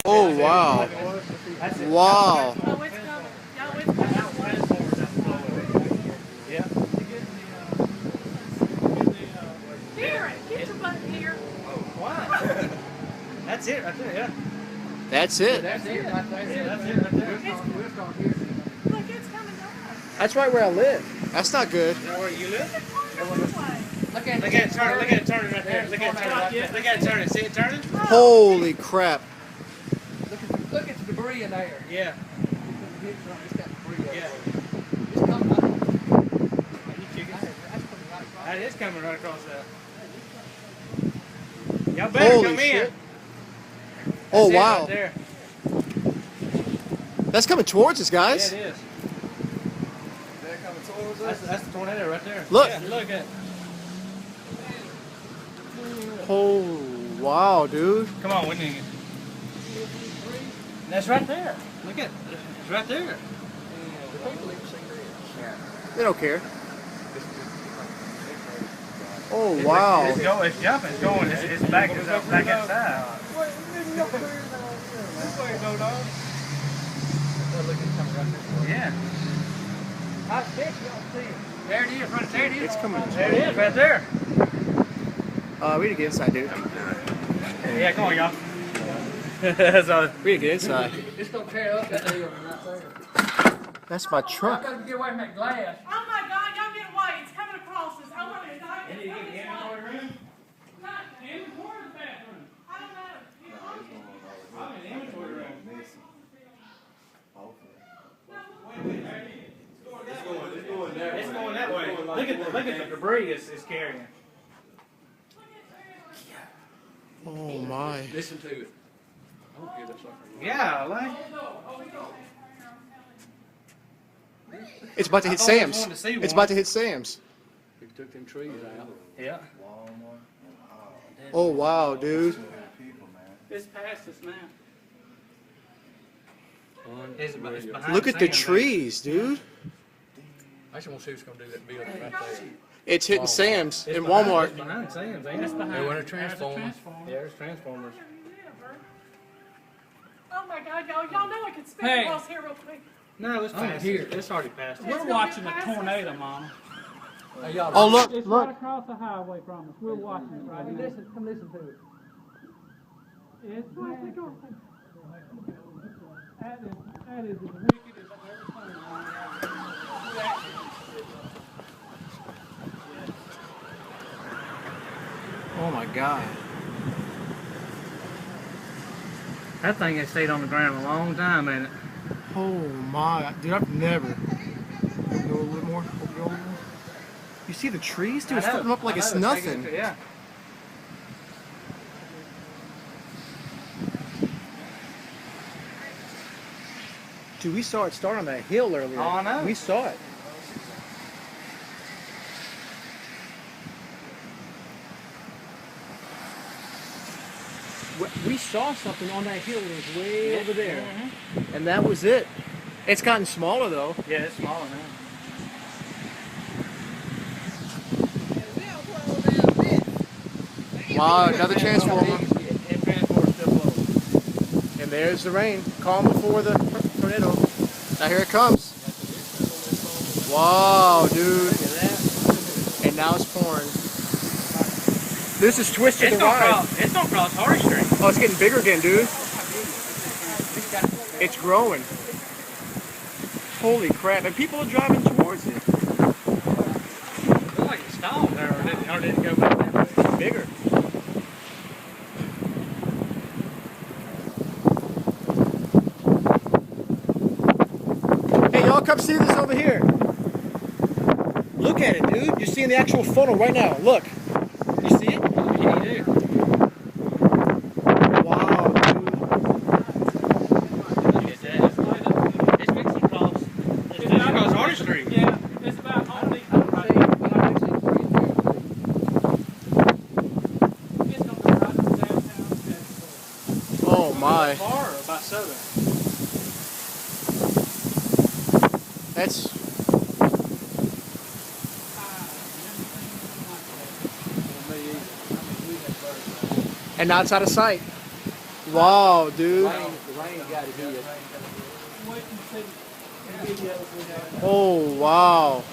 Oh, wow. Wow. Oh, it's coming. No, it's coming. Yeah. Here, get your butt here. Why? That's it right there, yeah. That's it. That's it right there. Yeah, that's it right there. Look, it's coming down. That's right where I live. That's not good. Is that where you live? Look Look at it turning. Look at it turning right there. Look at it turning right there. Look at it turning. See it turning? Holy crap. Look at the debris in there. Yeah. It's got debris Yeah. It's coming up. You chickens. That's coming right across. That is coming right across that. Y'all better Holy come shit. in. Oh, That's it wow. Right there. That's coming towards us, Yeah, guys. it is. They're coming towards us. That's the tornado right there. Look. Yeah, look at it. Oh, wow, dude. Come on, we need it. That's right there. Look at it. It's right there. The people even see this. They don't care. Oh, wow. It's jumping. It's going. It's back inside. Look, it's coming right there. Yeah. I bet you don't see it. There it is, right there it is. It's coming. There it is, right there. We need to get inside, dude. Yeah, come on, y'all. That's all. We need to get inside. It's gonna tear up that deal right there. That's my I truck. gotta get away from that glass. Oh my God, y'all get away. It's coming across us. Oh my God. You need to get the inventory room? Not Inventory or the bathroom? I don't know. I'm in the inventory room. It's going that way. Look at the debris it's carrying. Oh, my. Listen to it. I don't care that sucker. Yeah, like. It's about to hit I always Sam's. wanted to see It's one. about to hit Sam's. We took them trees out. Yeah. Oh, wow, dude. It's past us now. It's behind Look at the Sam's, trees, dude. I just want to see what's gonna do that building right there. It's hitting Sam's It's in behind- Walmart. It's behind Sam's, ain't it? They want a transformer. Yeah, there's transformers. Oh my God, y'all know I could spin Hey. across here real quick. No, it's Oh, past here. it. It's already past it. We're watching a tornado, Mama. Hey, y'all. Oh, look, It's look. right across the highway from us. We're watching it right now. Come listen to it. It's Where's it going? that is as wicked as I've ever seen. Oh, my God. That thing has stayed on the ground a long time, ain't it? Oh, my. Dude, I've never. Go a little bit more. Go a little more. You see the trees? Dude, it's I know. flipping up like I it's know, taking nothing. it- Yeah. Dude, we saw it start on that hill earlier. Oh, I know. We saw it. We saw something on that hill that was way over there. And that was it. It's gotten smaller, though. Yeah, it's smaller now. Wow, another transformer. It transport's still low. And there's the rain. Calm before the tornado. Now here it comes. Wow, dude. Look at that. And now it's pouring. This is twisted It's the gonna ride. cross. It's gonna cross Hardy Street. Oh, it's getting bigger again, dude. It's growing. Holy crap. And people are driving towards it. Looks like it stalled there, or did it go back that way? It's bigger. Hey, y'all come see this over here. Look at it, dude. You're seeing the actual funnel right now. Look. You see it? Yeah, you do. Wow, dude. Look at that. It's fixing to cross. It's fixing to cross Hardy Street. Yeah, it's about only. It's gonna be right in downtown. Oh, my. Far or by Southern? That's... And now it's out of sight. Wow, dude. The rain got it here. Wait and see the videos we have. Oh, wow.